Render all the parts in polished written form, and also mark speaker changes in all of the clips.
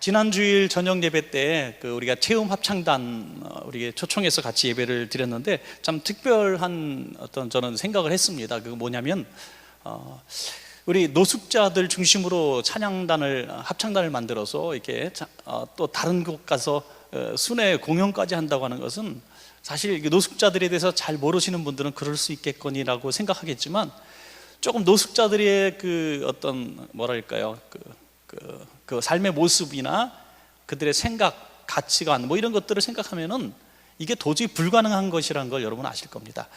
Speaker 1: 지난 주일 저녁 예배 때 우리가 체험 합창단 우리 초청해서 같이 예배를 드렸는데 참 특별한 어떤 저는 생각을 했습니다. 그거 뭐냐면 우리 노숙자들 중심으로 찬양단을 합창단을 만들어서 이렇게 또 다른 곳 가서 순회 공연까지 한다고 하는 것은 사실 노숙자들에 대해서 잘 모르시는 분들은 그럴 수 있겠거니라고 생각하겠지만 조금 노숙자들의 어떤 뭐랄까요 그 삶의 모습이나 그들의 생각, 가치관 뭐 이런 것들을 생각하면은 이게 도저히 불가능한 것이라는 걸 여러분 아실 겁니다.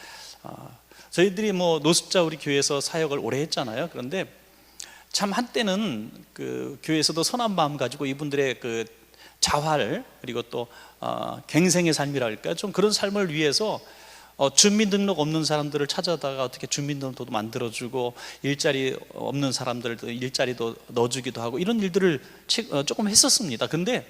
Speaker 1: 저희들이 뭐 노숙자 우리 교회에서 사역을 오래 했잖아요. 그런데 참 한때는 교회에서도 선한 마음 가지고 이분들의 자활 그리고 또 갱생의 삶이랄까 좀 그런 삶을 위해서 주민등록 없는 사람들을 찾아다가 어떻게 주민등록도 만들어주고 일자리 없는 사람들도 일자리도 넣어주기도 하고 이런 일들을 조금 했었습니다. 근데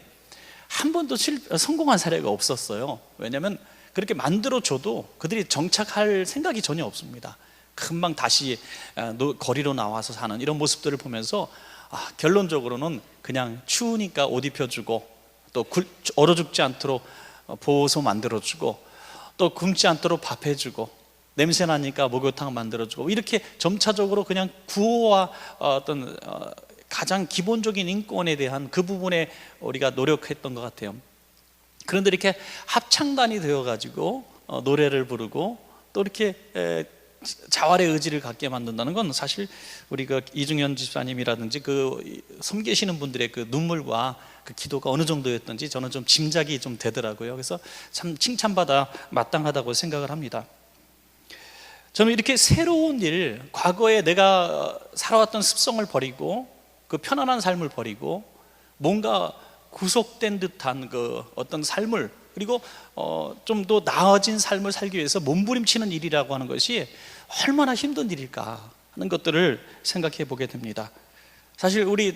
Speaker 1: 한 번도 성공한 사례가 없었어요. 왜냐하면 그렇게 만들어줘도 그들이 정착할 생각이 전혀 없습니다. 금방 다시 거리로 나와서 사는 이런 모습들을 보면서 결론적으로는 그냥 추우니까 옷 입혀주고 또 얼어 죽지 않도록 보호소 만들어주고 또 굶지 않도록 밥 해주고 냄새나니까 목욕탕 만들어주고 이렇게 점차적으로 그냥 구호와 어떤 가장 기본적인 인권에 대한 그 부분에 우리가 노력했던 것 같아요. 그런데 이렇게 합창단이 되어가지고 노래를 부르고 또 이렇게 자활의 의지를 갖게 만든다는 건 사실 우리가 이중현 집사님이라든지 섬기시는 분들의 눈물과 기도가 어느 정도였던지 저는 좀 짐작이 좀 되더라고요. 그래서 참 칭찬받아 마땅하다고 생각을 합니다. 저는 이렇게 새로운 일, 과거에 내가 살아왔던 습성을 버리고 그 편안한 삶을 버리고 뭔가 구속된 듯한 어떤 삶을 그리고 좀 더 나아진 삶을 살기 위해서 몸부림치는 일이라고 하는 것이 얼마나 힘든 일일까 하는 것들을 생각해 보게 됩니다. 사실 우리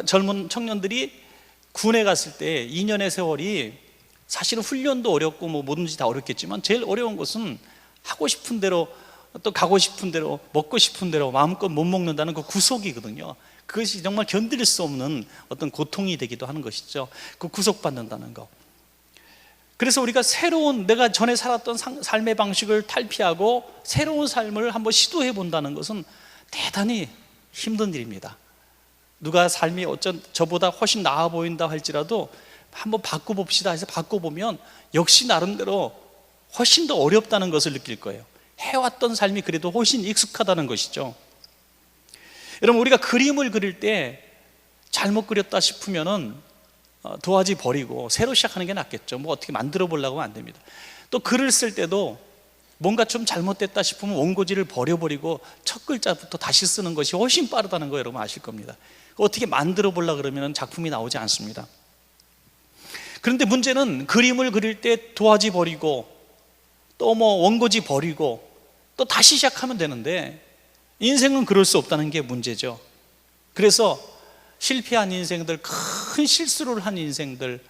Speaker 1: 젊은 청년들이 군에 갔을 때 2년의 세월이 사실은 훈련도 어렵고 뭐 뭐든지 다 어렵겠지만 제일 어려운 것은 하고 싶은 대로 또 가고 싶은 대로 먹고 싶은 대로 마음껏 못 먹는다는 그 구속이거든요. 그것이 정말 견딜 수 없는 어떤 고통이 되기도 하는 것이죠. 그 구속받는다는 거. 그래서 우리가 새로운 내가 전에 살았던 삶의 방식을 탈피하고 새로운 삶을 한번 시도해 본다는 것은 대단히 힘든 일입니다. 누가 삶이 저보다 훨씬 나아 보인다 할지라도 한번 바꿔봅시다 해서 바꿔보면 역시 나름대로 훨씬 더 어렵다는 것을 느낄 거예요. 해왔던 삶이 그래도 훨씬 익숙하다는 것이죠. 여러분, 우리가 그림을 그릴 때 잘못 그렸다 싶으면은 도화지 버리고 새로 시작하는 게 낫겠죠. 뭐 어떻게 만들어 보려고 하면 안 됩니다. 또 글을 쓸 때도 뭔가 좀 잘못됐다 싶으면 원고지를 버려버리고 첫 글자부터 다시 쓰는 것이 훨씬 빠르다는 거 여러분 아실 겁니다. 어떻게 만들어 보려고 그러면 작품이 나오지 않습니다. 그런데 문제는 그림을 그릴 때 도화지 버리고 또 뭐 원고지 버리고 또 다시 시작하면 되는데 인생은 그럴 수 없다는 게 문제죠. 그래서 실패한 인생들, 큰 실수를 한 인생들,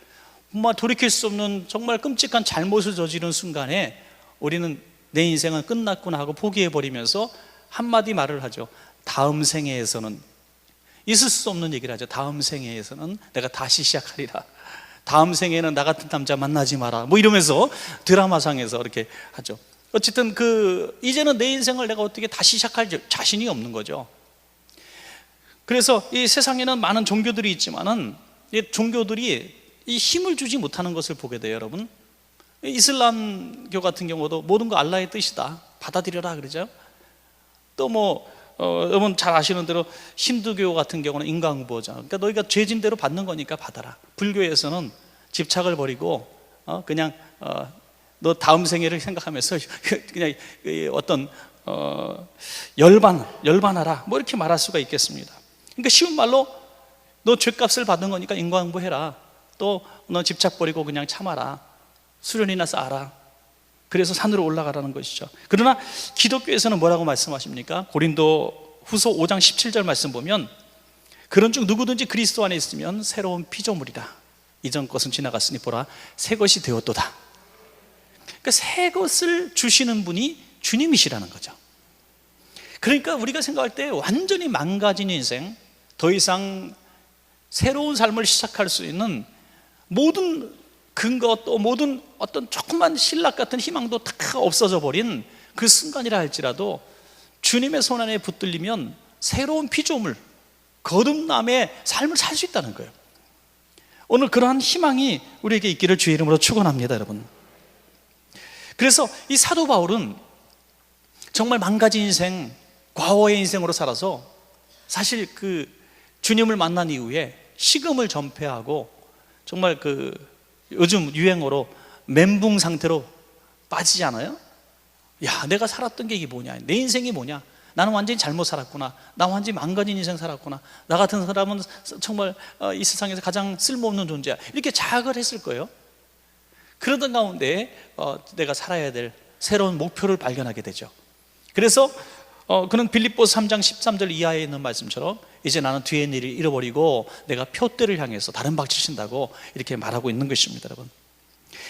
Speaker 1: 정말 돌이킬 수 없는 정말 끔찍한 잘못을 저지른 순간에 우리는 내 인생은 끝났구나 하고 포기해버리면서 한마디 말을 하죠. 다음 생애에서는, 있을 수 없는 얘기를 하죠. 다음 생애에서는 내가 다시 시작하리라. 다음 생에는 나 같은 남자 만나지 마라. 뭐 이러면서 드라마상에서 이렇게 하죠. 어쨌든 이제는 내 인생을 내가 어떻게 다시 시작할 자신이 없는 거죠. 그래서 이 세상에는 많은 종교들이 있지만은 이 종교들이 이 힘을 주지 못하는 것을 보게 돼요, 여러분. 이슬람교 같은 경우도 모든 거 알라의 뜻이다. 받아들여라 그러죠. 또 여러분 잘 아시는 대로 힌두교 같은 경우는 인과응보죠. 그러니까 너희가 죄진 대로 받는 거니까 받아라. 불교에서는 집착을 버리고 그냥 너 다음 생애를 생각하면서 그냥 어떤 열반하라 뭐 이렇게 말할 수가 있겠습니다. 그러니까 쉬운 말로 너 죄값을 받은 거니까 인과응보해라. 또 너 집착 버리고 그냥 참아라. 수련이나 쌓아라. 그래서 산으로 올라가라는 것이죠. 그러나 기독교에서는 뭐라고 말씀하십니까? 고린도 후서 5장 17절 말씀 보면 그런 중 누구든지 그리스도 안에 있으면 새로운 피조물이라. 이전 것은 지나갔으니 보라 새 것이 되었도다. 그러니까 새 것을 주시는 분이 주님이시라는 거죠. 그러니까 우리가 생각할 때 완전히 망가진 인생, 더 이상 새로운 삶을 시작할 수 있는 모든 근거, 또 모든 어떤 조그만 신락 같은 희망도 다 없어져 버린 그 순간이라 할지라도 주님의 손 안에 붙들리면 새로운 피조물, 거듭남의 삶을 살 수 있다는 거예요. 오늘 그러한 희망이 우리에게 있기를 주의 이름으로 축원합니다, 여러분. 그래서 이 사도 바울은 정말 망가진 인생, 과거의 인생으로 살아서 사실 그 주님을 만난 이후에 식음을 전폐하고 정말 그 요즘 유행어로 멘붕 상태로 빠지지 않아요? 야, 내가 살았던 게 이게 뭐냐, 내 인생이 뭐냐, 나는 완전히 잘못 살았구나, 나 완전히 망가진 인생 살았구나, 나 같은 사람은 정말 이 세상에서 가장 쓸모없는 존재야, 이렇게 자학을 했을 거예요. 그러던 가운데 내가 살아야 될 새로운 목표를 발견하게 되죠. 그래서 그는 빌립보서 3장 13절 이하에 있는 말씀처럼 이제 나는 뒤에 일을 잃어버리고 내가 표대를 향해서 다른 박질 친다고 이렇게 말하고 있는 것입니다, 여러분.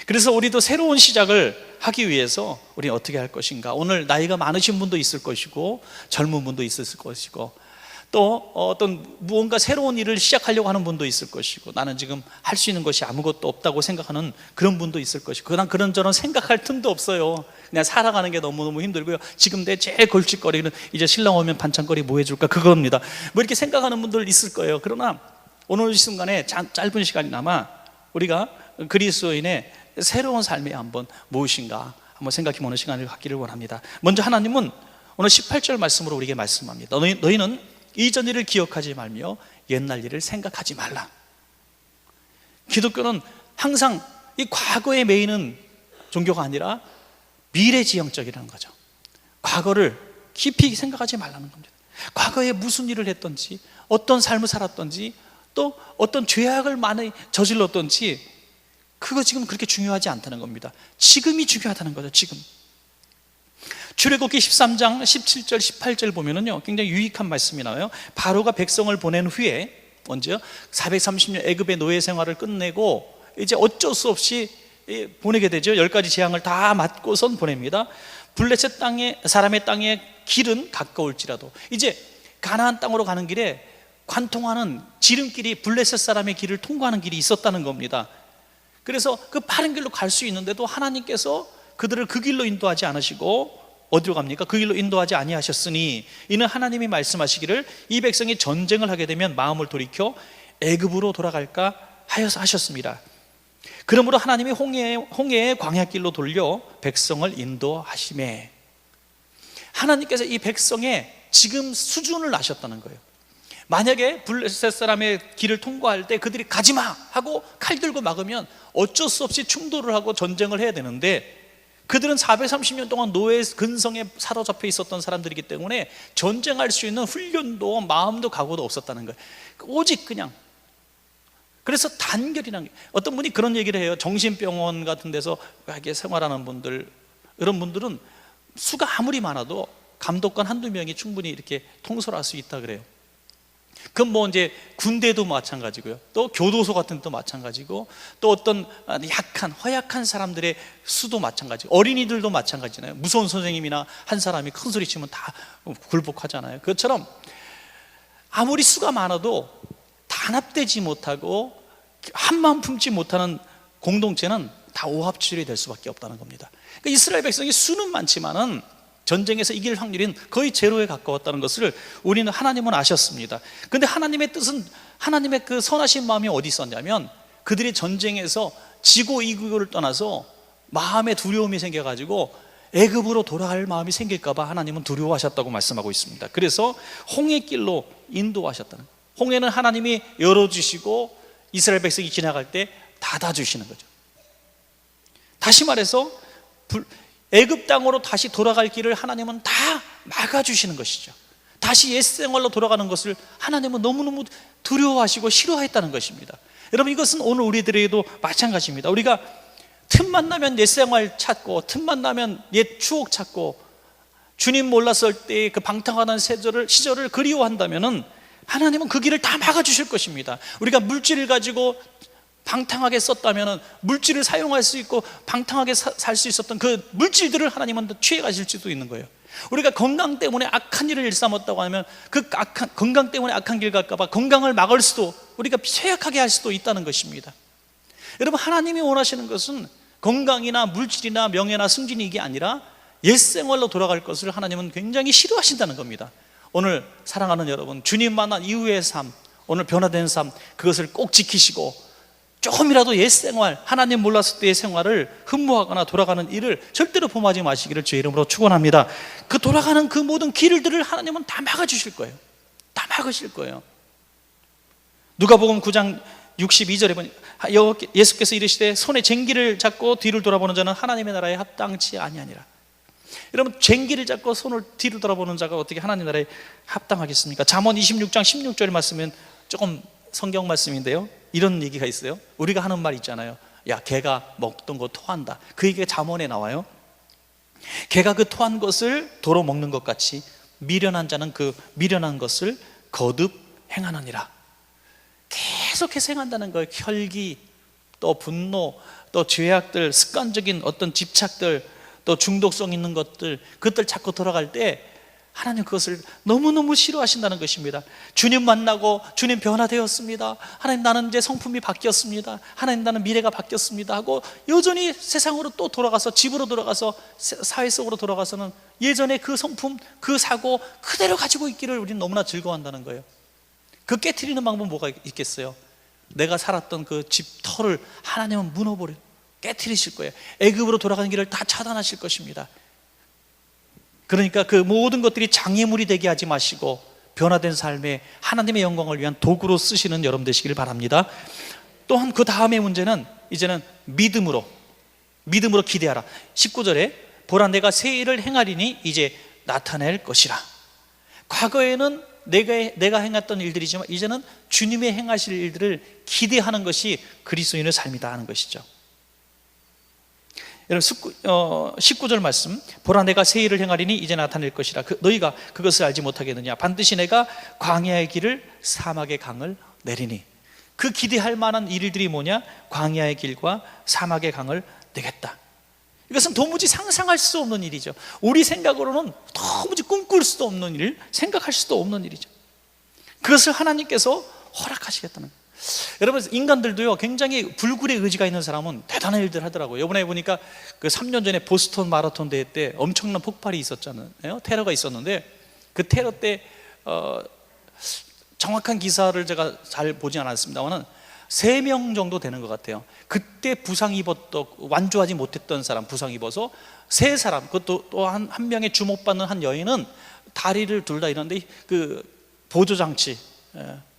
Speaker 1: 그래서 우리도 새로운 시작을 하기 위해서 우리는 어떻게 할 것인가. 오늘 나이가 많으신 분도 있을 것이고 젊은 분도 있을 것이고 또 어떤 무언가 새로운 일을 시작하려고 하는 분도 있을 것이고 나는 지금 할 수 있는 것이 아무것도 없다고 생각하는 그런 분도 있을 것이고 그냥 그런저런 생각할 틈도 없어요. 그냥 살아가는 게 너무너무 힘들고요. 지금 내 제일 골칫거리는 이제 신랑 오면 반찬거리 뭐 해줄까, 그겁니다. 뭐 이렇게 생각하는 분들 있을 거예요. 그러나 오늘 이 순간에 짧은 시간이나마 우리가 그리스도인의 새로운 삶이 한번 무엇인가 한번 생각해 보는 시간을 갖기를 원합니다. 먼저 하나님은 오늘 18절 말씀으로 우리에게 말씀합니다. 너희는 이전 일을 기억하지 말며 옛날 일을 생각하지 말라. 기독교는 항상 이 과거에 매이는 종교가 아니라 미래지향적이라는 거죠. 과거를 깊이 생각하지 말라는 겁니다. 과거에 무슨 일을 했던지, 어떤 삶을 살았던지, 또 어떤 죄악을 많이 저질렀던지, 그거 지금 그렇게 중요하지 않다는 겁니다. 지금이 중요하다는 거죠. 지금. 출애굽기 13장 17절 18절 보면은요 굉장히 유익한 말씀이 나와요. 바로가 백성을 보낸 후에 언제요? 430년 애굽의 노예 생활을 끝내고 이제 어쩔 수 없이 보내게 되죠. 10가지 재앙을 다 맞고선 보냅니다. 블레셋 땅에, 사람의 땅의 길은 가까울지라도 이제 가나안 땅으로 가는 길에 관통하는 지름길이 블레셋 사람의 길을 통과하는 길이 있었다는 겁니다. 그래서 그 바른 길로 갈 수 있는데도 하나님께서 그들을 그 길로 인도하지 않으시고 어디로 갑니까? 그 길로 인도하지 아니하셨으니 이는 하나님이 말씀하시기를 이 백성이 전쟁을 하게 되면 마음을 돌이켜 애굽으로 돌아갈까 하여서 하셨습니다. 그러므로 하나님이 홍해의 광야길로 돌려 백성을 인도하시매, 하나님께서 이 백성의 지금 수준을 아셨다는 거예요. 만약에 블레셋 사람의 길을 통과할 때 그들이 가지마 하고 칼 들고 막으면 어쩔 수 없이 충돌을 하고 전쟁을 해야 되는데 그들은 430년 동안 노예 근성에 사로잡혀 있었던 사람들이기 때문에 전쟁할 수 있는 훈련도 마음도 각오도 없었다는 거예요. 오직 그냥. 그래서 단결이라는 게, 어떤 분이 그런 얘기를 해요. 정신병원 같은 데서 이렇게 생활하는 분들, 이런 분들은 수가 아무리 많아도 감독관 한두 명이 충분히 이렇게 통솔할 수 있다 그래요. 그건 뭐 이제 군대도 마찬가지고요, 또 교도소 같은 데도 마찬가지고, 또 어떤 약한 허약한 사람들의 수도 마찬가지, 어린이들도 마찬가지잖아요. 무서운 선생님이나 한 사람이 큰 소리 치면 다 굴복하잖아요. 그것처럼 아무리 수가 많아도 단합되지 못하고 한마음 품지 못하는 공동체는 다 오합지졸이 될 수밖에 없다는 겁니다. 그러니까 이스라엘 백성이 수는 많지만은 전쟁에서 이길 확률은 거의 제로에 가까웠다는 것을 우리는, 하나님은 아셨습니다. 그런데 하나님의 뜻은, 하나님의 그 선하신 마음이 어디 있었냐면 그들이 전쟁에서 지고 이기고를 떠나서 마음에 두려움이 생겨가지고 애굽으로 돌아갈 마음이 생길까 봐 하나님은 두려워하셨다고 말씀하고 있습니다. 그래서 홍해길로 인도하셨다는 거예요. 홍해는 하나님이 열어주시고 이스라엘 백성이 지나갈 때 닫아주시는 거죠. 다시 말해서 애굽 땅으로 다시 돌아갈 길을 하나님은 다 막아주시는 것이죠. 다시 옛생활로 돌아가는 것을 하나님은 너무너무 두려워하시고 싫어했다는 것입니다. 여러분, 이것은 오늘 우리들에게도 마찬가지입니다. 우리가 틈만 나면 옛생활 찾고, 틈만 나면 옛 추억 찾고, 주님 몰랐을 때의 그 방탕하던 시절을 그리워한다면은 하나님은 그 길을 다 막아주실 것입니다. 우리가 물질을 가지고 방탕하게 썼다면 물질을 사용할 수 있고 방탕하게 살 수 있었던 그 물질들을 하나님은 취해 가실 수도 있는 거예요. 우리가 건강 때문에 악한 일을 일삼았다고 하면 그 건강 때문에 악한 길 갈까 봐 건강을 막을 수도, 우리가 쇠약하게 할 수도 있다는 것입니다. 여러분, 하나님이 원하시는 것은 건강이나 물질이나 명예나 승진이 이게 아니라 옛생활로 돌아갈 것을 하나님은 굉장히 싫어하신다는 겁니다. 오늘 사랑하는 여러분, 주님 만난 이후의 삶, 오늘 변화된 삶, 그것을 꼭 지키시고 조금이라도 옛생활, 하나님 몰랐을 때의 생활을 흠모하거나 돌아가는 일을 절대로 범하지 마시기를 주의 이름으로 축원합니다. 그 돌아가는 그 모든 길들을 하나님은 다 막아주실 거예요. 다 막으실 거예요. 누가복음 9장 62절에 보니 예수께서 이르시되 손에 쟁기를 잡고 뒤를 돌아보는 자는 하나님의 나라에 합당치 아니하니라. 여러분, 쟁기를 잡고 손을 뒤로 돌아보는 자가 어떻게 하나님 나라에 합당하겠습니까? 잠언 26장 16절의 말씀은 조금 성경 말씀인데요, 이런 얘기가 있어요. 우리가 하는 말 있잖아요. 야, 개가 먹던 거 토한다. 그 얘기가 잠언에 나와요. 개가 그 토한 것을 도로 먹는 것 같이 미련한 자는 그 미련한 것을 거듭 행하느니라. 계속해서 행한다는 거예요. 혈기, 또 분노, 또 죄악들, 습관적인 어떤 집착들, 또 중독성 있는 것들, 그것들 자꾸 돌아갈 때 하나님 그것을 너무너무 싫어하신다는 것입니다. 주님 만나고 주님 변화되었습니다. 하나님, 나는 이제 성품이 바뀌었습니다. 하나님, 나는 미래가 바뀌었습니다 하고 여전히 세상으로 또 돌아가서, 집으로 돌아가서, 사회 속으로 돌아가서는 예전에 그 성품, 그 사고 그대로 가지고 있기를 우리는 너무나 즐거워한다는 거예요. 그 깨트리는 방법은 뭐가 있겠어요? 내가 살았던 그 집터를 하나님은 무너버려 깨트리실 거예요. 애굽으로 돌아가는 길을 다 차단하실 것입니다. 그러니까 그 모든 것들이 장애물이 되게 하지 마시고 변화된 삶에 하나님의 영광을 위한 도구로 쓰시는 여러분 되시기를 바랍니다. 또한 그 다음의 문제는 이제는 믿음으로 기대하라. 19절에 보라, 내가 새 일을 행하리니 이제 나타낼 것이라. 과거에는 내가 행했던 일들이지만 이제는 주님의 행하실 일들을 기대하는 것이 그리스도인의 삶이다 하는 것이죠. 여러분, 19절 말씀, 보라, 내가 새 일을 행하리니 이제 나타낼 것이라. 너희가 그것을 알지 못하겠느냐? 반드시 내가 광야의 길을 사막의 강을 내리니. 그 기대할 만한 일들이 뭐냐? 광야의 길과 사막의 강을 내겠다. 이것은 도무지 상상할 수 없는 일이죠. 우리 생각으로는 도무지 꿈꿀 수도 없는 일, 생각할 수도 없는 일이죠. 그것을 하나님께서 허락하시겠다는 거예요. 여러분, 인간들도요, 굉장히 불굴의 의지가 있는 사람은 대단한 일들 하더라고요. 이번에 보니까 그 3년 전에 보스턴 마라톤 대회 때 엄청난 폭발이 있었잖아요. 테러가 있었는데 그 테러 때 정확한 기사를 제가 잘 보지 않았습니다만 3명 정도 되는 것 같아요. 그때 부상 입었던, 완주하지 못했던 사람 부상 입어서 3사람, 그것도 또 한 명의 주목받는 한 여인은 다리를 둘 다 이런데 그 보조장치,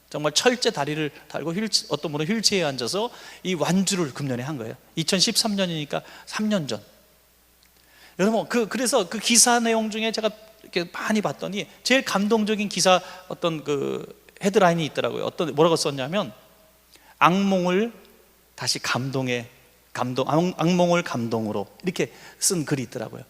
Speaker 1: 정말 철제 다리를 달고 어떤 분은 휠체어에 앉아서 이 완주를 금년에 한 거예요. 2013년이니까 3년 전. 여러분, 그래서 그 기사 내용 중에 제가 이렇게 많이 봤더니 제일 감동적인 기사 어떤 그 헤드라인이 있더라고요. 뭐라고 썼냐면 악몽을 다시 악몽을 감동으로, 이렇게 쓴 글이 있더라고요.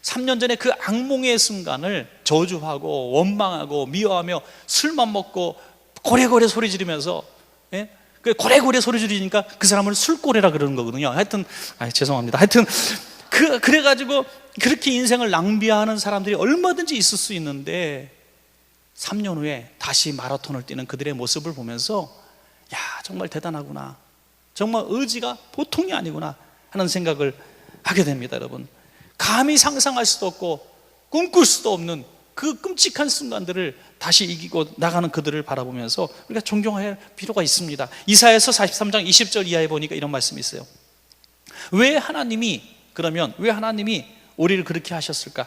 Speaker 1: 3년 전에 그 악몽의 순간을 저주하고 원망하고 미워하며 술만 먹고 고래고래 소리 지르면서, 그 고래고래 소리 지르니까 그 사람을 술고래라 그러는 거거든요. 하여튼 죄송합니다. 하여튼 그래가지고 그렇게 인생을 낭비하는 사람들이 얼마든지 있을 수 있는데 3년 후에 다시 마라톤을 뛰는 그들의 모습을 보면서 야, 정말 대단하구나, 정말 의지가 보통이 아니구나 하는 생각을 하게 됩니다. 여러분, 감히 상상할 수도 없고 꿈꿀 수도 없는 그 끔찍한 순간들을 다시 이기고 나가는 그들을 바라보면서 우리가 존경할 필요가 있습니다. 이사야서 43장 20절 이하에 보니까 이런 말씀이 있어요. 왜 하나님이 우리를 그렇게 하셨을까?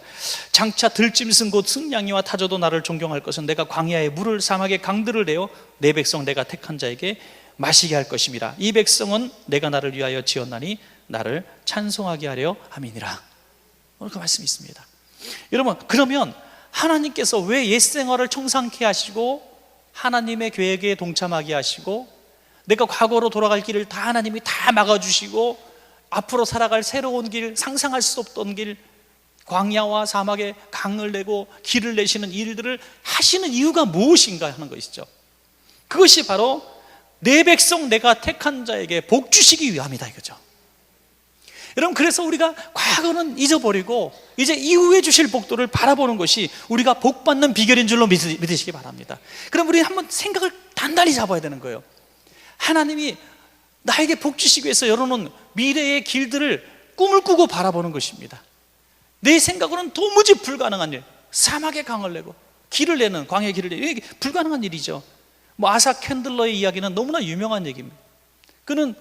Speaker 1: 장차 들짐승 곧 승냥이와 타조도 나를 존경할 것은 내가 광야의 물을 사막의 강들을 내어 내 백성 내가 택한 자에게 마시게 할 것임이라. 이 백성은 내가 나를 위하여 지었나니 나를 찬송하게 하려 함이니라. 오늘 그 말씀이 있습니다. 여러분, 그러면 하나님께서 왜 옛생활을 청산케 하시고 하나님의 계획에 동참하게 하시고 내가 과거로 돌아갈 길을 다 하나님이 다 막아주시고 앞으로 살아갈 새로운 길, 상상할 수 없던 길, 광야와 사막에 강을 내고 길을 내시는 일들을 하시는 이유가 무엇인가 하는 것이죠. 그것이 바로 내 백성 내가 택한 자에게 복 주시기 위함이다 이거죠. 여러분, 그래서 우리가 과거는 잊어버리고 이제 이후에 주실 복도를 바라보는 것이 우리가 복 받는 비결인 줄로 믿으시기 바랍니다. 그럼 우리 한번 생각을 단단히 잡아야 되는 거예요. 하나님이 나에게 복 주시기 위해서 열어놓은 미래의 길들을 꿈을 꾸고 바라보는 것입니다. 내 생각으로는 도무지 불가능한 일, 사막에 강을 내고 길을 내는, 광야의 길을 내는, 이게 불가능한 일이죠. 아사 캔들러의 이야기는 너무나 유명한 얘기입니다. 그는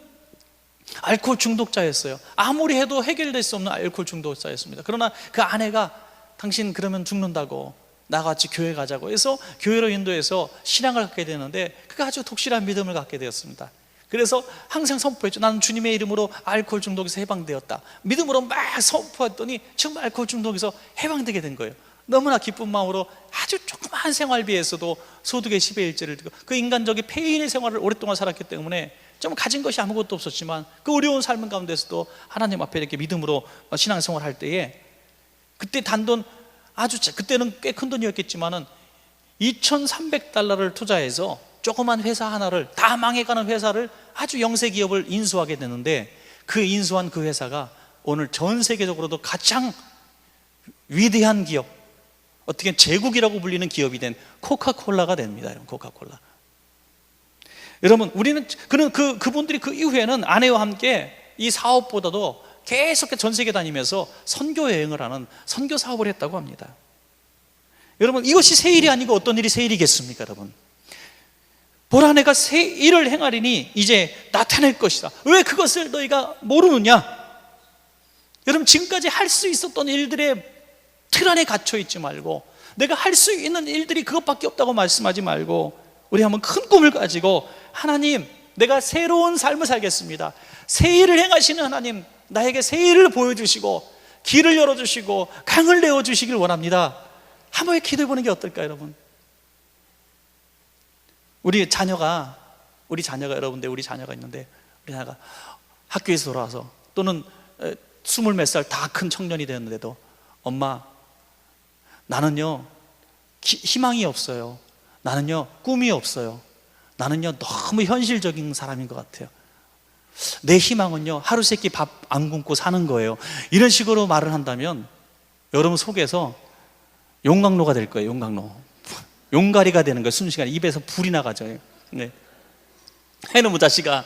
Speaker 1: 알코올 중독자였어요. 아무리 해도 해결될 수 없는 알코올 중독자였습니다. 그러나 그 아내가 당신 그러면 죽는다고, 나같이 교회 가자고 해서 교회로 인도해서 신앙을 갖게 되는데 그가 아주 독실한 믿음을 갖게 되었습니다. 그래서 항상 선포했죠. 나는 주님의 이름으로 알코올 중독에서 해방되었다. 믿음으로 막 선포했더니 정말 알코올 중독에서 해방되게 된 거예요. 너무나 기쁜 마음으로 아주 조그마한 생활비에서도 소득의 10의 1제를 드고, 그 인간적인 폐인의 생활을 오랫동안 살았기 때문에 좀 가진 것이 아무것도 없었지만 그 어려운 삶 가운데서도 하나님 앞에 이렇게 믿음으로 신앙생활 할 때에, 그때 단돈 그때는 꽤 큰 돈이었겠지만은 $2,300를 투자해서 조그만 회사 하나를, 다 망해가는 회사를 아주 영세 기업을 인수하게 되는데, 그 인수한 그 회사가 오늘 전 세계적으로도 가장 위대한 기업, 어떻게 제국이라고 불리는 기업이 된 코카콜라가 됩니다. 여러분, 코카콜라. 여러분, 우리는 그분들이 그 이후에는 아내와 함께 이 사업보다도 계속 전 세계 다니면서 선교 여행을 하는 선교 사업을 했다고 합니다. 여러분, 이것이 새 일이 아니고 어떤 일이 새 일이겠습니까? 여러분, 보라, 내가 새 일을 행하리니 이제 나타낼 것이다. 왜 그것을 너희가 모르느냐? 여러분, 지금까지 할 수 있었던 일들의 틀 안에 갇혀 있지 말고, 내가 할 수 있는 일들이 그것밖에 없다고 말씀하지 말고, 우리 한번 큰 꿈을 가지고, 하나님, 내가 새로운 삶을 살겠습니다. 새 일을 행하시는 하나님, 나에게 새 일을 보여주시고 길을 열어주시고 강을 내어주시길 원합니다. 한번 기도해 보는 게 어떨까요, 여러분? 우리 자녀가 여러분들, 우리 자녀가 있는데, 우리 자녀가 학교에서 돌아와서, 또는 20몇 살 다 큰 청년이 되었는데도, 엄마, 나는요 희망이 없어요. 나는요 꿈이 없어요. 나는요 너무 현실적인 사람인 것 같아요. 내 희망은요 하루 세끼 밥 안 굶고 사는 거예요. 이런 식으로 말을 한다면 여러분 속에서 용광로가 될 거예요. 용가리가 되는 거예요. 순식간에 입에서 불이 나가죠. 네. 해놈의 자식아,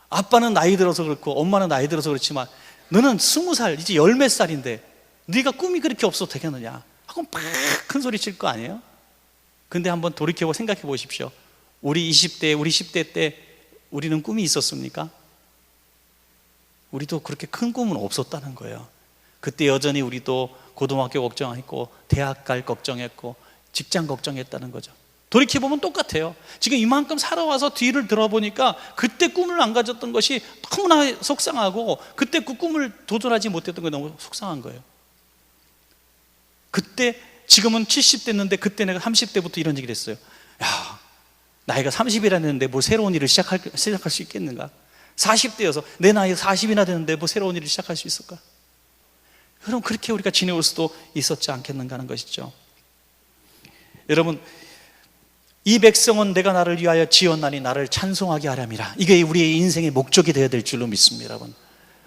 Speaker 1: 아빠는 나이 들어서 그렇고 엄마는 나이 들어서 그렇지만 너는 20살, 이제 10몇 살인데 네가 꿈이 그렇게 없어도 되겠느냐 하고 막 큰 소리 칠 거 아니에요? 근데 한번 돌이켜보고 생각해 보십시오. 우리 20대, 우리 10대 때 우리는 꿈이 있었습니까? 우리도 그렇게 큰 꿈은 없었다는 거예요. 그때 여전히 우리도 고등학교 걱정했고 대학 갈 걱정했고 직장 걱정했다는 거죠. 돌이켜보면 똑같아요. 지금 이만큼 살아와서 뒤를 들어보니까 그때 꿈을 안 가졌던 것이 너무나 속상하고, 그때 그 꿈을 도전하지 못했던 게 너무 속상한 거예요. 그때, 지금은 70대였는데 그때 내가 30대부터 이런 얘기를 했어요. 야, 나이가 30이라는데 뭐 새로운 일을 시작할 수 있겠는가? 40대여서 내 나이 40이나 되는데 뭐 새로운 일을 시작할 수 있을까? 그럼 그렇게 우리가 지내올 수도 있었지 않겠는가 하는 것이죠. 여러분, 이 백성은 내가 나를 위하여 지었나니 나를 찬송하게 하렴이라. 이게 우리의 인생의 목적이 되어야 될 줄로 믿습니다. 여러분,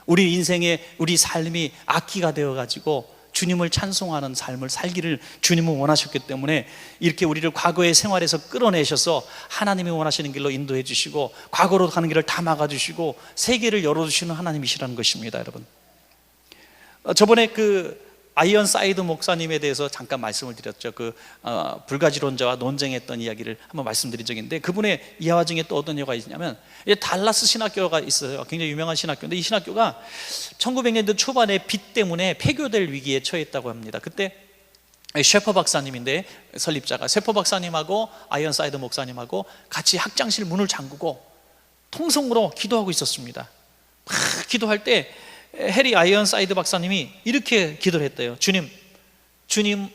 Speaker 1: 우리 인생의, 우리 삶이 악기가 되어가지고 주님을 찬송하는 삶을 살기를 주님은 원하셨기 때문에 이렇게 우리를 과거의 생활에서 끌어내셔서 하나님이 원하시는 길로 인도해 주시고 과거로 가는 길을 다 막아주시고 세계를 열어주시는 하나님이시라는 것입니다. 여러분, 저번에 아이언사이드 목사님에 대해서 잠깐 말씀을 드렸죠. 불가지론자와 논쟁했던 이야기를 한번 말씀드린 적이 있는데, 그분의 이야기 중에 또 어떤 이야기가 있냐면, 달라스 신학교가 있어요. 굉장히 유명한 신학교인데, 이 신학교가 1900년대 초반에 빚 때문에 폐교될 위기에 처했다고 합니다. 그때 셰퍼 박사님인데, 설립자가 셰퍼 박사님하고 아이언사이드 목사님하고 같이 학장실 문을 잠그고 통성으로 기도하고 있었습니다. 막 기도할 때 해리 아이언사이드 박사님이 이렇게 기도를 했대요.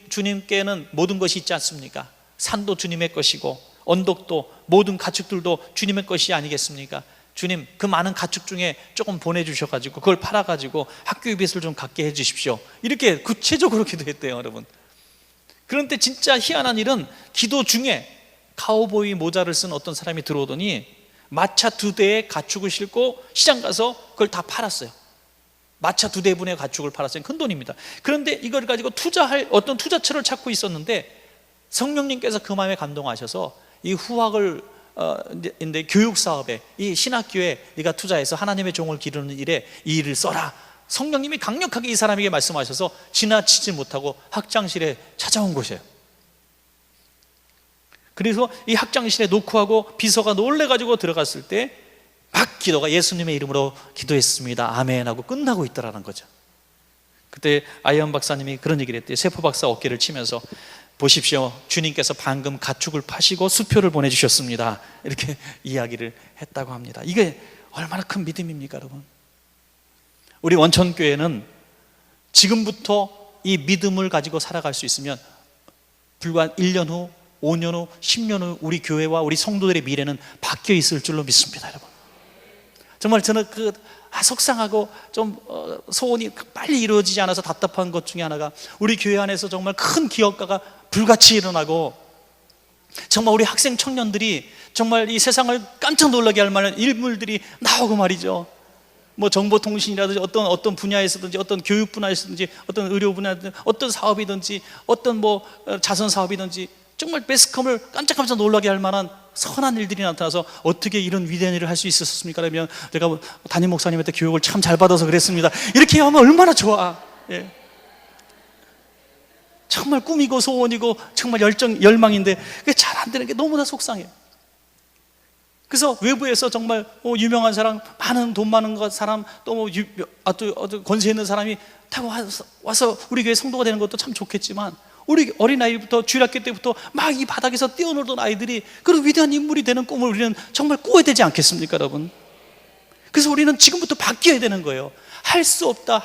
Speaker 1: 주님께는 모든 것이 있지 않습니까? 산도 주님의 것이고 언덕도 모든 가축들도 주님의 것이 아니겠습니까? 주님, 그 많은 가축 중에 조금 보내주셔가지고 그걸 팔아가지고 학교의 빚을 좀 갚게 해주십시오. 이렇게 구체적으로 기도했대요, 여러분. 그런데 진짜 희한한 일은 기도 중에 카우보이 모자를 쓴 어떤 사람이 들어오더니 마차 2대에 가축을 싣고 시장 가서 그걸 다 팔았어요. 마차 2대분의 가축을 팔았어요. 큰 돈입니다. 그런데 이걸 가지고 투자할 어떤 투자처를 찾고 있었는데 성령님께서 그 마음에 감동하셔서 이 후학을 교육 사업에, 이 신학교에 네가 투자해서 하나님의 종을 기르는 일에 이 일을 써라. 성령님이 강력하게 이 사람에게 말씀하셔서 지나치지 못하고 학장실에 찾아온 것이에요. 그래서 이 학장실에 녹화하고 비서가 놀래가지고 들어갔을 때 막 기도가 예수님의 이름으로 기도했습니다, 아멘 하고 끝나고 있더라는 거죠. 그때 아이언 박사님이 그런 얘기를 했대요. 세포 박사 어깨를 치면서 보십시오, 주님께서 방금 가축을 파시고 수표를 보내주셨습니다, 이렇게 이야기를 했다고 합니다. 이게 얼마나 큰 믿음입니까 여러분? 우리 원천교회는 지금부터 이 믿음을 가지고 살아갈 수 있으면 불과 1년 후, 5년 후, 10년 후 우리 교회와 우리 성도들의 미래는 바뀌어 있을 줄로 믿습니다 여러분. 정말 저는 속상하고 좀 소원이 빨리 이루어지지 않아서 답답한 것 중에 하나가 우리 교회 안에서 정말 큰 기업가가 불같이 일어나고 정말 우리 학생 청년들이 정말 이 세상을 깜짝 놀라게 할 만한 인물들이 나오고 말이죠. 뭐 정보통신이라든지 어떤 분야에서든지 어떤 교육 분야에서든지 어떤 의료 분야든지 어떤 사업이든지 어떤 뭐 자선 사업이든지 정말 매스컴을 깜짝깜짝 놀라게 할 만한 선한 일들이 나타나서 어떻게 이런 위대한 일을 할 수 있었습니까? 그러면 제가 담임 목사님한테 교육을 참 잘 받아서 그랬습니다, 이렇게 하면 얼마나 좋아. 예. 정말 꿈이고 소원이고 정말 열망인데 그게 잘 안 되는 게 너무나 속상해요. 그래서 외부에서 정말 유명한 사람, 많은 돈 많은 사람, 또 뭐 권세 있는 사람이 다 와서 우리 교회 성도가 되는 것도 참 좋겠지만 우리 어린아이부터 주일학교 때부터 막 이 바닥에서 뛰어놀던 아이들이 그런 위대한 인물이 되는 꿈을 우리는 정말 꾸어야 되지 않겠습니까 여러분? 그래서 우리는 지금부터 바뀌어야 되는 거예요. 할 수 없다,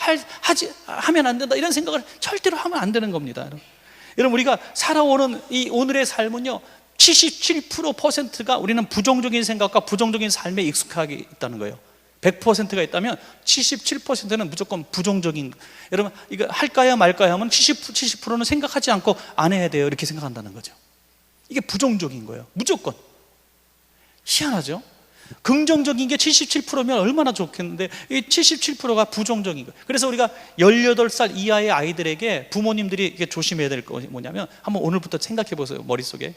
Speaker 1: 하면 안 된다, 이런 생각을 절대로 하면 안 되는 겁니다. 여러분, 우리가 살아오는 이 오늘의 삶은요 77%가 우리는 부정적인 생각과 부정적인 삶에 익숙하게 있다는 거예요. 100%가 있다면 77%는 무조건 부정적인, 여러분 이거 할까요 말까요 하면 70%는 생각하지 않고 안 해야 돼요, 이렇게 생각한다는 거죠. 이게 부정적인 거예요, 무조건. 희한하죠? 긍정적인 게 77%면 얼마나 좋겠는데 이 77%가 부정적인 거예요. 그래서 우리가 18살 이하의 아이들에게 부모님들이 조심해야 될 거 뭐냐면, 한번 오늘부터 생각해 보세요. 머릿속에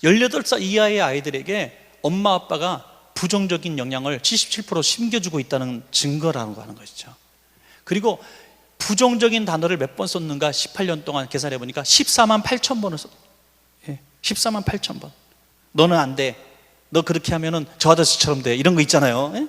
Speaker 1: 18살 이하의 아이들에게 엄마 아빠가 부정적인 영향을 77% 심겨주고 있다는 증거라는 거 하는 것이죠. 그리고 부정적인 단어를 몇 번 썼는가 18년 동안 계산해 보니까 14만 8천 번을 썼어요. 14만 8천 번. 너는 안 돼, 너 그렇게 하면은 저 아저씨처럼 돼, 이런 거 있잖아요.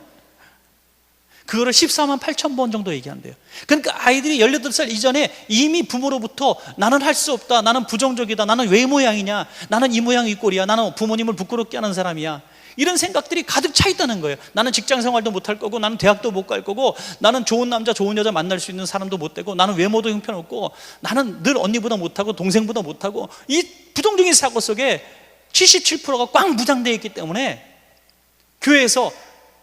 Speaker 1: 그거를 14만 8천 번 정도 얘기한대요. 그러니까 아이들이 18살 이전에 이미 부모로부터 나는 할 수 없다, 나는 부정적이다, 나는 왜 모양이냐, 나는 이 모양 이 꼴이야, 나는 부모님을 부끄럽게 하는 사람이야, 이런 생각들이 가득 차 있다는 거예요. 나는 직장 생활도 못 할 거고, 나는 대학도 못 갈 거고, 나는 좋은 남자 좋은 여자 만날 수 있는 사람도 못 되고, 나는 외모도 형편없고, 나는 늘 언니보다 못하고 동생보다 못하고, 이 부정적인 사고 속에 77%가 꽉 무장되어 있기 때문에 교회에서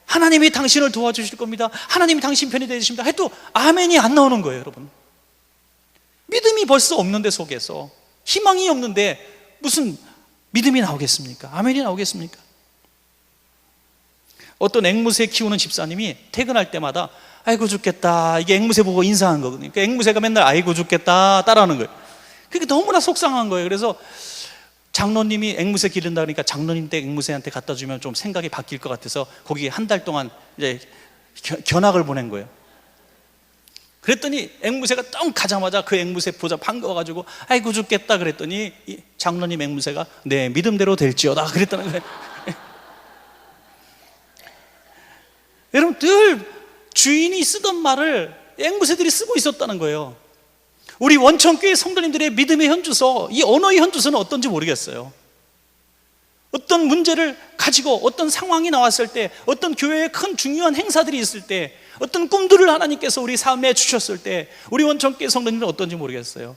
Speaker 1: 하나님이 당신을 도와주실 겁니다, 하나님이 당신 편이 되십니다 해도 아멘이 안 나오는 거예요. 여러분, 믿음이 벌써 없는데, 속에서 희망이 없는데 무슨 믿음이 나오겠습니까? 아멘이 나오겠습니까? 어떤 앵무새 키우는 집사님이 퇴근할 때마다 아이고 죽겠다, 이게 앵무새 보고 인사한 거거든요. 그러니까 앵무새가 맨날 아이고 죽겠다 따라하는 거예요. 그게 너무나 속상한 거예요. 그래서 장로님이 앵무새 기른다 그러니까 장로님 댁 앵무새한테 갖다 주면 좀 생각이 바뀔 것 같아서 거기 한 달 동안 이제 견학을 보낸 거예요. 그랬더니 앵무새가 딱 가자마자 그 앵무새 보자 반가워가지고 아이고 죽겠다 그랬더니 이 장로님 앵무새가 네 믿음대로 될지어다 그랬다는 거예요. 여러분, 늘 주인이 쓰던 말을 앵무새들이 쓰고 있었다는 거예요. 우리 원천교회 성도님들의 믿음의 현주소, 이 언어의 현주소는 어떤지 모르겠어요. 어떤 문제를 가지고 어떤 상황이 나왔을 때, 어떤 교회에 큰 중요한 행사들이 있을 때, 어떤 꿈들을 하나님께서 우리 삶에 주셨을 때 우리 원천교회 성도님들은 어떤지 모르겠어요.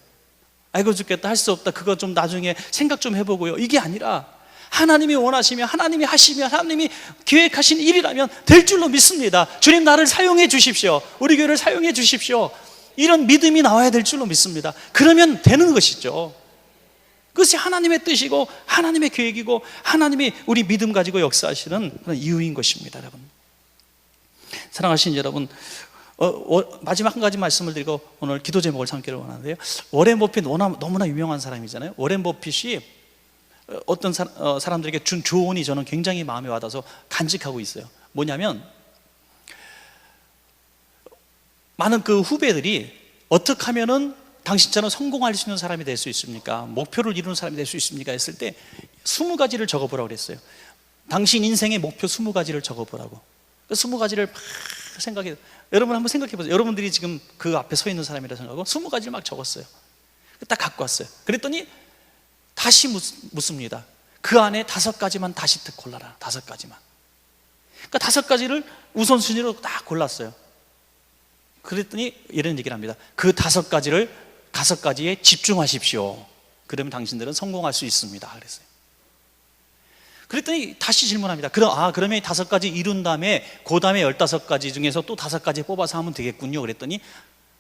Speaker 1: 아이고 죽겠다, 할 수 없다, 그거 좀 나중에 생각 좀 해보고요, 이게 아니라 하나님이 원하시면, 하나님이 하시면, 하나님이 계획하신 일이라면 될 줄로 믿습니다. 주님 나를 사용해 주십시오, 우리 교회를 사용해 주십시오, 이런 믿음이 나와야 될 줄로 믿습니다. 그러면 되는 것이죠. 그것이 하나님의 뜻이고 하나님의 계획이고 하나님이 우리 믿음 가지고 역사하시는 그런 이유인 것입니다. 여러분, 사랑하신 여러분, 마지막 한 가지 말씀을 드리고 오늘 기도 제목을 삼기를 원하는데요. 워렌 버핏 너무나 유명한 사람이잖아요. 워렌 버핏이 어떤 사람들에게 준 조언이 저는 굉장히 마음에 와닿아서 간직하고 있어요. 뭐냐면 많은 그 후배들이 어떻게 하면은 당신처럼 성공할 수 있는 사람이 될 수 있습니까? 목표를 이루는 사람이 될 수 있습니까? 했을 때 20가지를 적어보라고 그랬어요. 당신 인생의 목표 20가지를 적어보라고. 그 20가지를 막 생각해. 여러분 한번 생각해 보세요. 여러분들이 지금 그 앞에 서 있는 사람이라 생각하고 20가지를 막 적었어요. 딱 갖고 왔어요. 그랬더니 다시 묻습니다. 그 안에 5가지만 다시 골라라. 5가지만. 그러니까 5가지를 우선순위로 딱 골랐어요. 그랬더니 이런 얘기를 합니다. 그 5가지에 집중하십시오. 그러면 당신들은 성공할 수 있습니다. 그랬어요. 그랬더니 다시 질문합니다. 그러면 5가지 이룬 다음에 그 다음에 15가지 중에서 또 5가지 뽑아서 하면 되겠군요. 그랬더니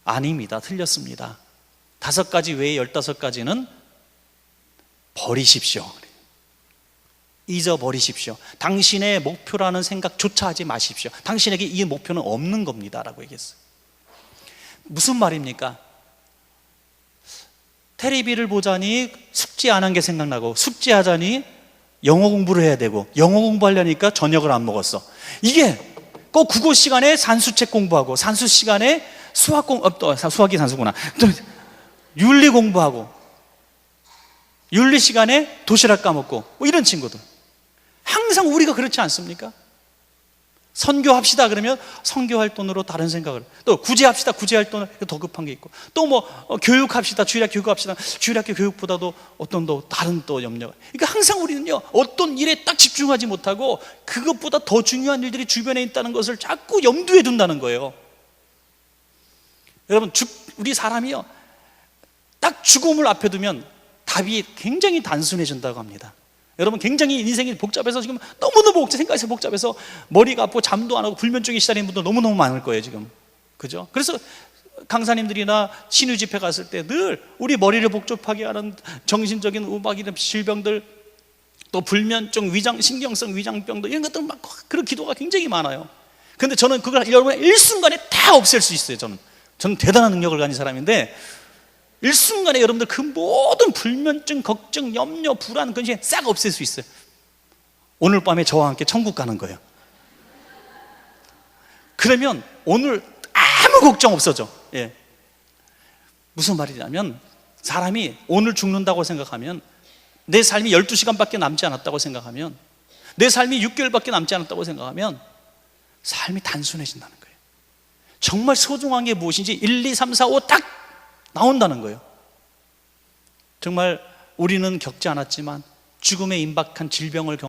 Speaker 1: 아닙니다. 틀렸습니다. 5가지 외에 15가지는 버리십시오. 잊어버리십시오. 당신의 목표라는 생각조차 하지 마십시오. 당신에게 이 목표는 없는 겁니다. 라고 얘기했어요. 무슨 말입니까? 텔레비를 보자니 숙제 안 한 게 생각나고, 숙제하자니 영어 공부를 해야 되고, 영어 공부하려니까 저녁을 안 먹었어. 이게 꼭 국어 시간에 산수책 공부하고, 산수 시간에 수학이 산수구나. 또 윤리 공부하고, 윤리 시간에 도시락 까먹고, 뭐 이런 친구들. 항상 우리가 그렇지 않습니까? 선교합시다 그러면 선교할 돈으로 다른 생각을, 또 구제합시다, 구제할 돈을 더 급한 게 있고, 또 뭐 교육합시다, 주일학교 교육합시다, 주일학교 교육보다도 어떤 다른 염려. 그러니까 항상 우리는요, 어떤 일에 딱 집중하지 못하고 그것보다 더 중요한 일들이 주변에 있다는 것을 자꾸 염두에 둔다는 거예요. 여러분, 우리 사람이요, 딱 죽음을 앞에 두면 답이 굉장히 단순해진다고 합니다. 여러분, 굉장히 인생이 복잡해서 지금 너무너무 생각해서 복잡해서 머리가 아프고 잠도 안 하고 불면증에 시달리는 분들 너무너무 많을 거예요 지금. 그죠? 그래서 강사님들이나 신유 집회 갔을 때 늘 우리 머리를 복잡하게 하는 정신적인 우박이나 질병들, 또 불면증, 신경성 위장병들, 이런 것들 막 그런 기도가 굉장히 많아요. 근데 저는 그걸 여러분의 일순간에 다 없앨 수 있어요. 저는 대단한 능력을 가진 사람인데, 일순간에 여러분들 그 모든 불면증, 걱정, 염려, 불안, 근심 싹 없앨 수 있어요. 오늘 밤에 저와 함께 천국 가는 거예요. 그러면 오늘 아무 걱정 없어져. 예. 무슨 말이냐면, 사람이 오늘 죽는다고 생각하면, 내 삶이 12시간밖에 남지 않았다고 생각하면, 내 삶이 6개월밖에 남지 않았다고 생각하면 삶이 단순해진다는 거예요. 정말 소중한 게 무엇인지 1, 2, 3, 4, 5 딱 나온다는 거예요. 정말 우리는 겪지 않았지만 죽음에 임박한 질병을